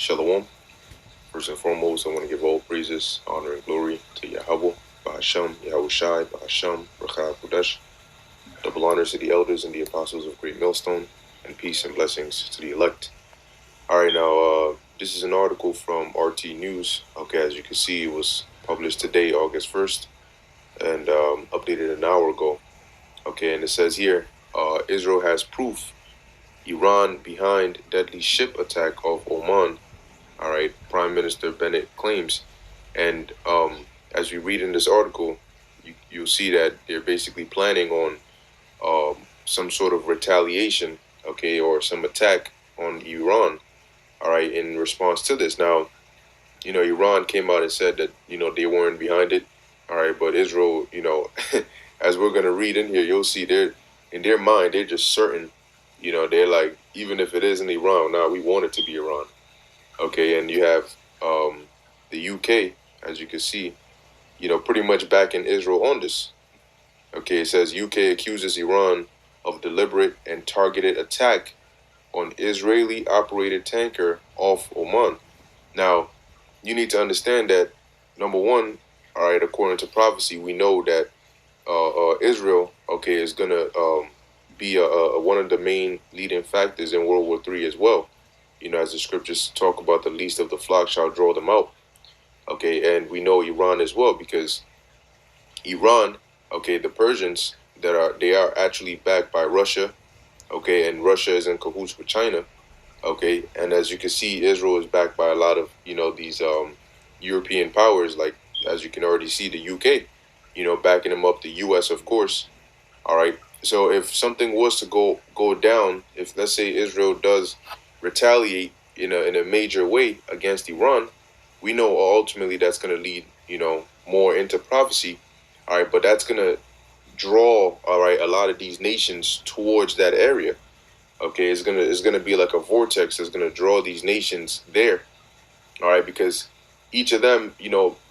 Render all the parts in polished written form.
Shalom. First and foremost, I want to give all praises, honor, and glory to Yahawah, Bahasham, Yahawashi, Bahasham, Baqar, double honors to the elders and the apostles of Great Millstone, and peace and blessings to the elect. All right, now, this is an article from RT News. Okay, as you can see, it was published today, August 1st, and updated an hour ago. Okay, and it says here, Israel has proof. Iran behind deadly ship attack off Oman. All right, Prime Minister Bennett claims. And as we read in this article, you'll see that they're basically planning on some sort of retaliation, okay, or some attack on Iran, all right, in response to this. Now, Iran came out and said that, they weren't behind it, all right, but Israel, as we're going to read in here, you'll see in their mind, they're just certain, they're like, even if it isn't Iran, now we want it to be Iran. Okay, and you have the UK, as you can see, pretty much backing Israel on this. Okay, it says UK accuses Iran of deliberate and targeted attack on Israeli-operated tanker off Oman. Now, you need to understand that, number one, all right, according to prophecy, we know that Israel, okay, is going to be one of the main leading factors in World War III as well. As the scriptures talk about, the least of the flock shall draw them out. Okay, and we know Iran as well, because Iran, okay, the Persians they are actually backed by Russia, okay, and Russia is in cahoots with China, okay, and as you can see, Israel is backed by a lot of these European powers, like as you can already see, the UK, backing them up, the US, of course. All right, so if something was to go down, if let's say Israel does retaliate in a major way against Iran, we know ultimately that's going to lead more into prophecy. All right, but that's going to draw, all right, a lot of these nations towards that area. Okay, it's gonna be like a vortex that's gonna draw these nations there. All right, because each of them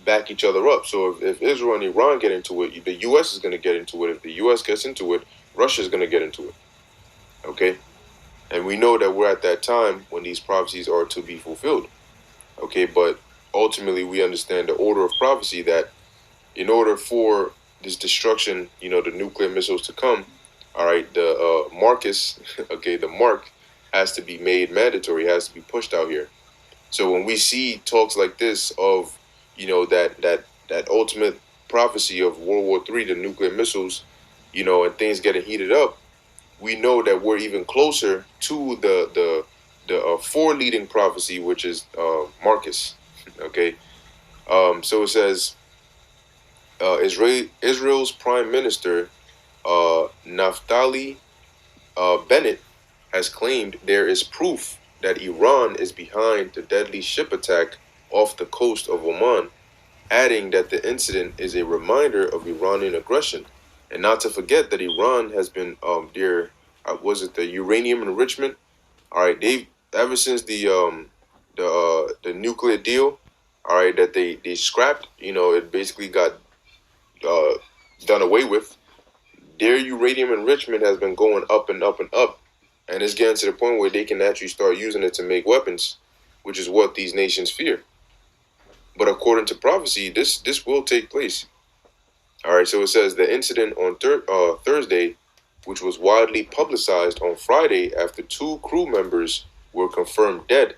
back each other up. So if Israel and Iran get into it, the US is gonna get into it. If the US gets into it, Russia's gonna get into it. Okay, and we know that we're at that time when these prophecies are to be fulfilled. Okay, but ultimately we understand the order of prophecy, that in order for this destruction, the nuclear missiles to come, all right, the Marcus, okay, the mark has to be made mandatory, has to be pushed out here. So when we see talks like this of, that ultimate prophecy of World War III, the nuclear missiles, and things getting heated up, we know that we're even closer to the foreleading prophecy, which is Marcus. Okay, so it says Israel's Prime Minister Naftali Bennett has claimed there is proof that Iran is behind the deadly ship attack off the coast of Oman, adding that the incident is a reminder of Iranian aggression. And not to forget that Iran has been was it the uranium enrichment? All right, they've ever since the nuclear deal, all right, that they scrapped, it basically got done away with. Their uranium enrichment has been going up and up and up, and it's getting to the point where they can actually start using it to make weapons, which is what these nations fear. But according to prophecy, this will take place. All right, so it says the incident on Thursday, which was widely publicized on Friday after 2 crew members were confirmed dead,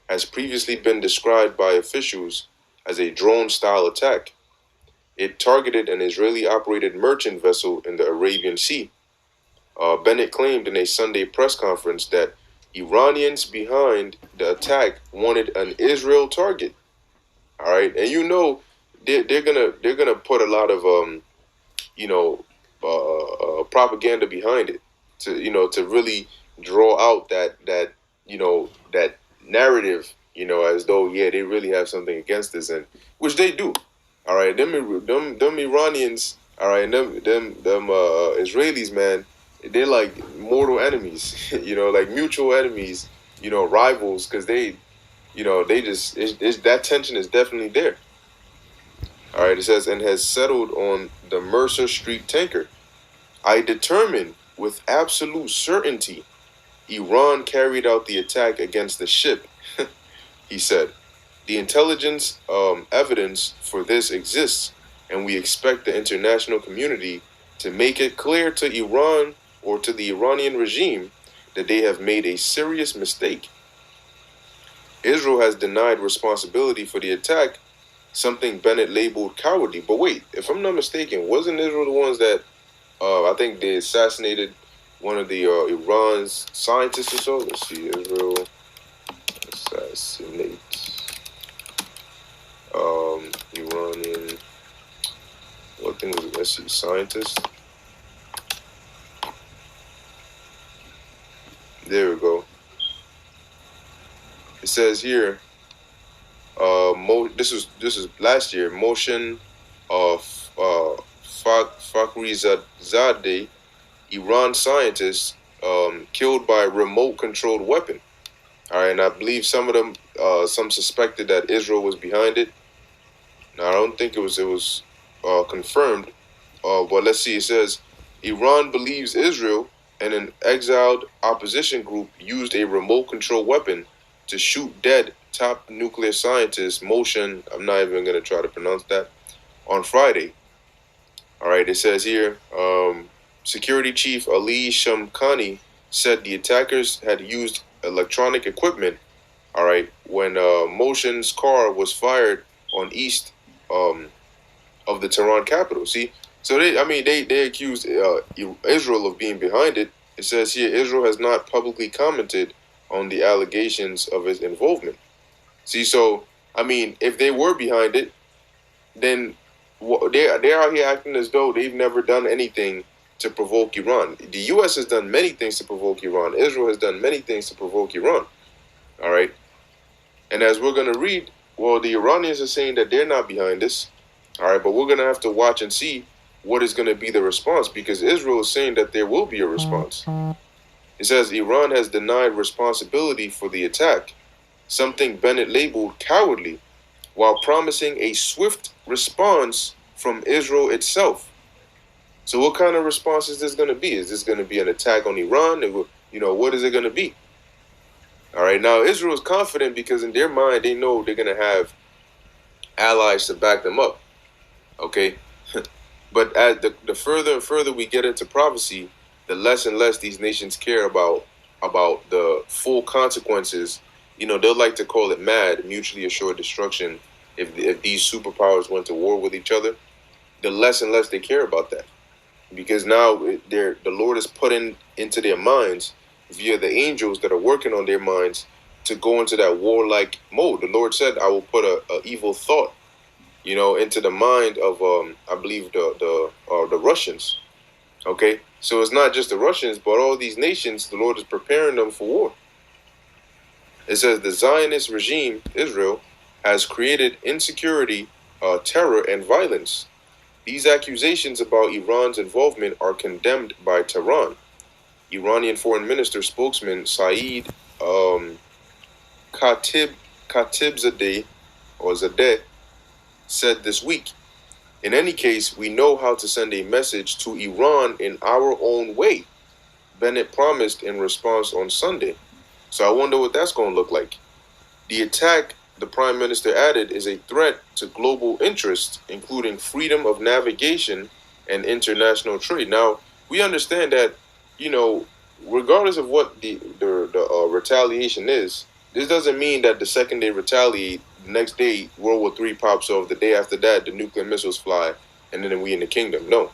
has previously been described by officials as a drone-style attack. It targeted an Israeli-operated merchant vessel in the Arabian Sea. Bennett claimed in a Sunday press conference that Iranians behind the attack wanted an Israel target. All right, and they're gonna put a lot of propaganda behind it to really draw out that narrative, as though they really have something against this, and which they do. All right, them Iranians, all right, them Israelis, man, they're like mortal enemies, like mutual enemies, rivals, because they just that tension is definitely there. All right, it says, and has settled on the Mercer Street tanker. I determine with absolute certainty Iran carried out the attack against the ship. He said, the intelligence evidence for this exists, and we expect the international community to make it clear to Iran or to the Iranian regime that they have made a serious mistake. Israel has denied responsibility for the attack, something Bennett labeled cowardly. But wait, if I'm not mistaken, wasn't Israel the ones that I think they assassinated one of the Iran's scientists or so? Let's see, Israel assassinates Iranian, what thing was it? Let's see, scientist. There we go. It says here, this is last year. Motion of Fakhrizadeh, Iran scientist, killed by remote-controlled weapon. All right, and I believe some of them, some suspected that Israel was behind it. Now I don't think it was confirmed, but let's see. It says Iran believes Israel and an exiled opposition group used a remote-controlled weapon to shoot dead top nuclear scientist Motion. I'm not even going to try to pronounce that. On Friday. All right, it says here, Security Chief Ali Shamkhani said the attackers had used electronic equipment, all right, when Motion's car was fired on east of the Tehran capital. See, so they accused Israel of being behind it. It says here Israel has not publicly commented on the allegations of its involvement. See, so if they were behind it, then they're out here acting as though they've never done anything to provoke Iran. The U.S. has done many things to provoke Iran. Israel has done many things to provoke Iran. All right, and as we're gonna read, well, the Iranians are saying that they're not behind this. All right, but we're going to have to watch and see what is going to be the response, because Israel is saying that there will be a response. It says Iran has denied responsibility for the attack, something Bennett labeled cowardly, while promising a swift response from Israel itself. So what kind of response is this going to be? Is this going to be an attack on Iran? What is it going to be? All right, now Israel is confident because in their mind, they know they're going to have allies to back them up. Okay, but as the further and further we get into prophecy, the less and less these nations care about the full consequences. They'll like to call it MAD, mutually assured destruction. If these superpowers went to war with each other, the less and less they care about that, because now the Lord is putting into their minds via the angels that are working on their minds to go into that warlike mode. The Lord said, "I will put a evil thought." Into the mind of, I believe, the Russians. Okay, so it's not just the Russians, but all these nations, the Lord is preparing them for war. It says the Zionist regime, Israel, has created insecurity, terror, and violence. These accusations about Iran's involvement are condemned by Tehran. Iranian Foreign Minister spokesman Saeed Khatibzadeh, or Zadeh, said this week, in any case, we know how to send a message to Iran in our own way, Bennett promised in response on Sunday. So I wonder what that's going to look like. The attack, the Prime Minister added, is a threat to global interests, including freedom of navigation and international trade. Now, we understand that, regardless of what the retaliation is, this doesn't mean that the second they retaliate, the next day World War III pops off, the day after that the nuclear missiles fly, and then we in the kingdom. No.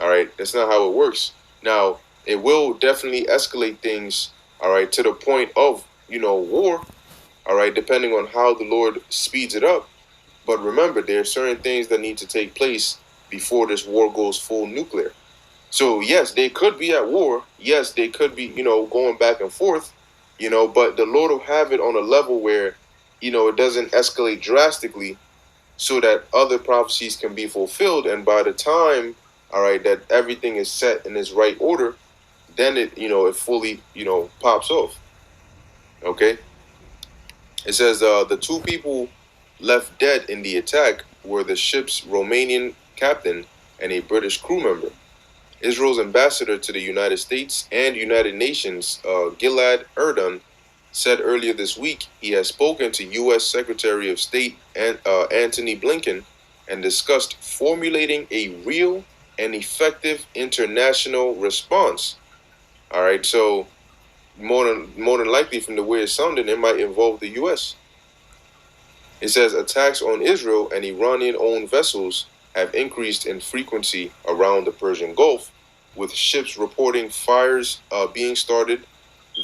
All right, that's not how it works. Now, it will definitely escalate things, all right, to the point of, war, all right, depending on how the Lord speeds it up. But remember, there are certain things that need to take place before this war goes full nuclear. So, yes, they could be at war. Yes, they could be, going back and forth, but the Lord will have it on a level where, it doesn't escalate drastically so that other prophecies can be fulfilled. And by the time, all right, that everything is set in its right order, then it fully, pops off. Okay. It says the two people left dead in the attack were the ship's Romanian captain and a British crew member. Israel's ambassador to the United States and United Nations, Gilad Erdan, said earlier this week he has spoken to U.S. Secretary of State Antony Blinken and discussed formulating a real and effective international response. All right, so more than likely, from the way it's sounding, it might involve the U.S. It says attacks on Israel and Iranian-owned vessels have increased in frequency around the Persian Gulf, with ships reporting fires being started,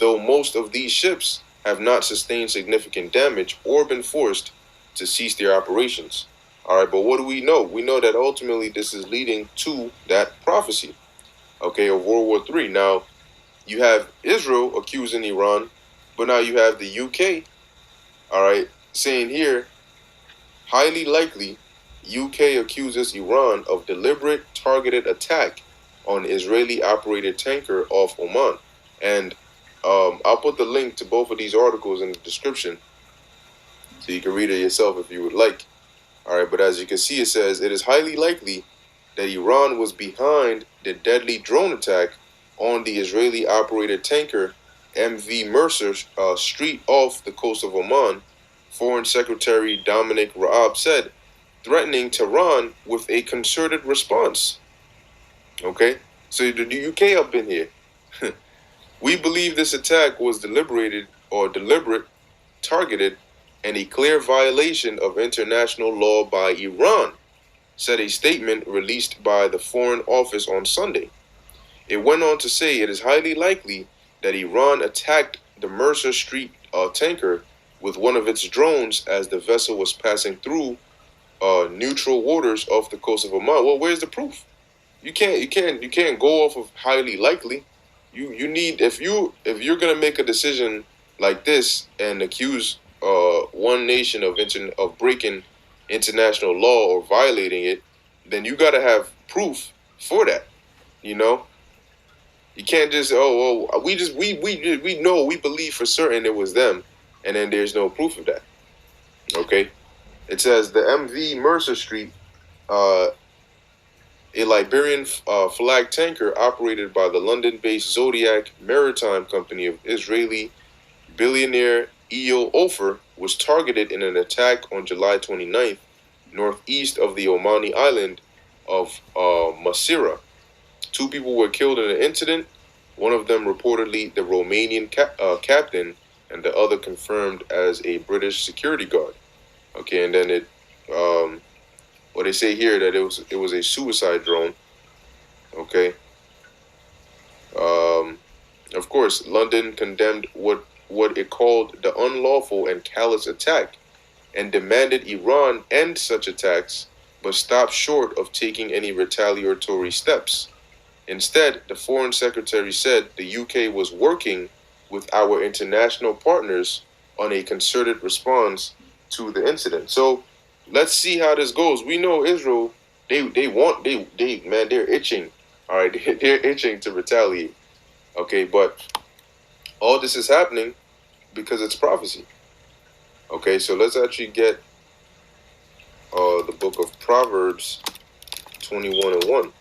though most of these ships have not sustained significant damage or been forced to cease their operations. All right, but what do we know? We know that ultimately this is leading to that prophecy, okay, of World War III. Now, you have Israel accusing Iran, but now you have the UK, all right, saying here, highly likely, UK accuses Iran of deliberate targeted attack on Israeli-operated tanker off Oman. And I'll put the link to both of these articles in the description so you can read it yourself if you would like. All right, but as you can see, it says, it is highly likely that Iran was behind the deadly drone attack on the Israeli-operated tanker MV Mercer Street off the coast of Oman, Foreign Secretary Dominic Raab said, threatening Tehran with a concerted response. Okay, so the UK up in here. We believe this attack was deliberate, targeted, and a clear violation of international law by Iran, said a statement released by the Foreign Office on Sunday. It went on to say it is highly likely that Iran attacked the Mercer Street tanker with one of its drones as the vessel was passing through neutral waters off the coast of Oman. Well, where's the proof? You can't go off of highly likely. You need, if you're gonna make a decision like this and accuse one nation of breaking international law or violating it, then you gotta have proof for that. You know, you can't just we know, we believe for certain it was them, and then there's no proof of that. Okay, it says the MV Mercer Street, a Liberian flag tanker operated by the London-based Zodiac Maritime Company of Israeli billionaire Eo Ofer, was targeted in an attack on July 29th, northeast of the Omani island of Masira. 2 people were killed in the incident, one of them reportedly the Romanian captain, and the other confirmed as a British security guard. Okay, and then they say here that it was a suicide drone. Okay. Of course, London condemned what it called the unlawful and callous attack and demanded Iran end such attacks, but stopped short of taking any retaliatory steps. Instead, the Foreign Secretary said the UK was working with our international partners on a concerted response to the incident. So let's see how this goes. We know Israel, they're itching. All right, they're itching to retaliate. Okay, but all this is happening because it's prophecy. Okay, so let's actually get the book of Proverbs 21:1.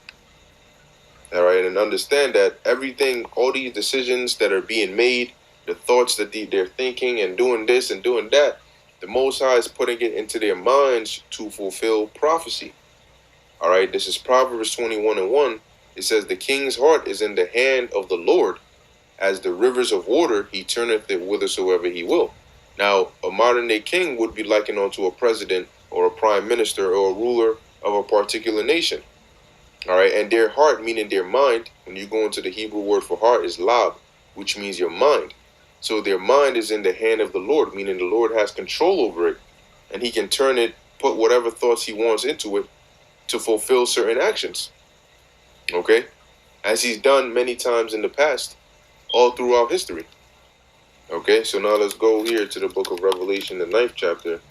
All right, and understand that everything, all these decisions that are being made, the thoughts that they're thinking and doing this and doing that, the Most High is putting it into their minds to fulfill prophecy. All right, this is Proverbs 21:1. It says, the king's heart is in the hand of the Lord. As the rivers of water, he turneth it whithersoever he will. Now, a modern day king would be likened unto a president or a prime minister or a ruler of a particular nation. All right, and their heart, meaning their mind, when you go into the Hebrew word for heart, is lab, which means your mind. So their mind is in the hand of the Lord, meaning the Lord has control over it, and he can turn it, put whatever thoughts he wants into it to fulfill certain actions. Okay, as he's done many times in the past, all throughout history. Okay, so now let's go here to the book of Revelation, the 9th chapter,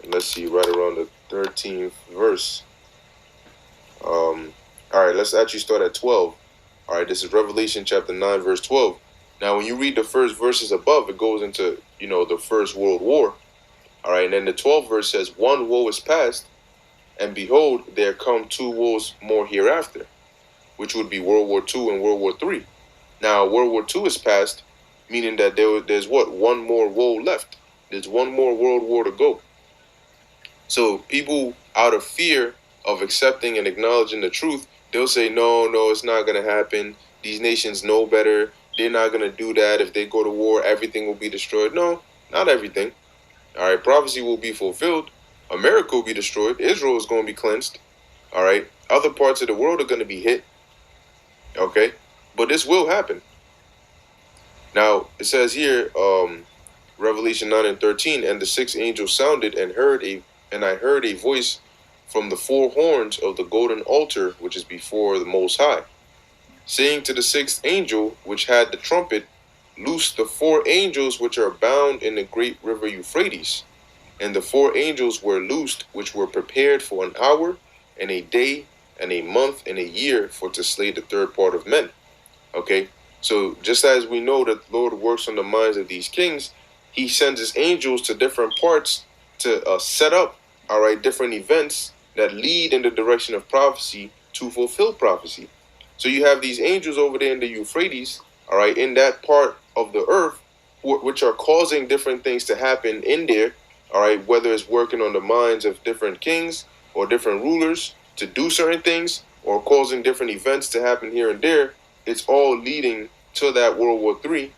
and let's see, right around the 13th verse. All right, let's actually start at 12. All right, this is Revelation chapter 9, verse 12. Now, when you read the first verses above, it goes into, the First World War. All right, and then the 12th verse says, one woe is past, and behold, there come 2 woes more hereafter, which would be World War II and World War III. Now, World War II is past, meaning that there's what? One more woe left. There's one more world war to go. So people, out of fear of accepting and acknowledging the truth, they'll say, no, it's not going to happen. These nations know better. They're not going to do that. If they go to war, everything will be destroyed. No, not everything. All right, prophecy will be fulfilled. America will be destroyed. Israel is going to be cleansed. All right, other parts of the world are going to be hit. Okay, but this will happen. Now, it says here, Revelation 9:13, and the sixth angel sounded, and I heard a voice from the four horns of the golden altar, which is before the Most High, saying to the sixth angel, which had the trumpet, loose the four angels which are bound in the great river Euphrates. And the four angels were loosed, which were prepared for an hour, and a day, and a month, and a year, for to slay the third part of men. Okay, so just as we know that the Lord works on the minds of these kings, he sends his angels to different parts to set up, all right, different events that lead in the direction of prophecy to fulfill prophecy. So you have these angels over there in the Euphrates, all right, in that part of the earth, which are causing different things to happen in there, all right, whether it's working on the minds of different kings or different rulers to do certain things, or causing different events to happen here and there. It's all leading to that World War III,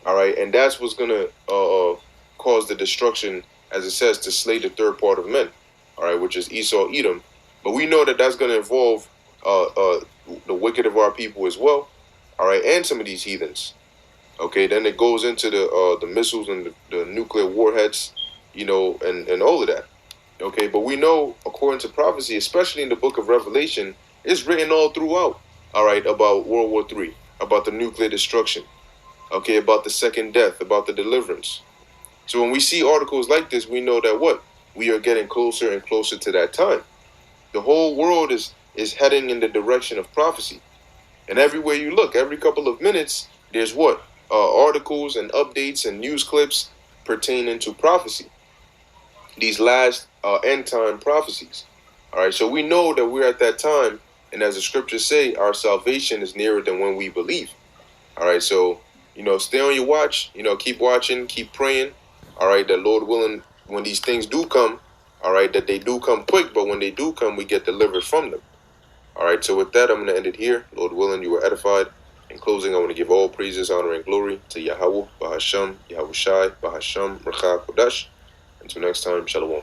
all right, and that's what's going to cause the destruction, as it says, to slay the third part of men, all right, which is Esau, Edom. But we know that that's going to involve the wicked of our people as well, all right, and some of these heathens. Okay, then it goes into the missiles and the nuclear warheads, you know, and all of that. Okay, but we know, according to prophecy, especially in the book of Revelation, it's written all throughout, all right, about World War III, about the nuclear destruction, okay, about the second death, about the deliverance. So when we see articles like this, we know that what? We are getting closer and closer to that time. The whole world is heading in the direction of prophecy. And everywhere you look, every couple of minutes, there's what? Articles and updates and news clips pertaining to prophecy. These last end time prophecies. All right, so we know that we're at that time, and as the scriptures say, our salvation is nearer than when we believe. All right, so, you know, stay on your watch, you know, keep watching, keep praying. All right, that Lord willing, when these things do come, all right, that they do come quick, but when they do come, we get delivered from them. All right, so with that, I'm going to end it here. Lord willing, you were edified. In closing, I want to give all praises, honor, and glory to Yahawah, Bahasham, Yahawashi, Bahasham, Until next time, Shalom.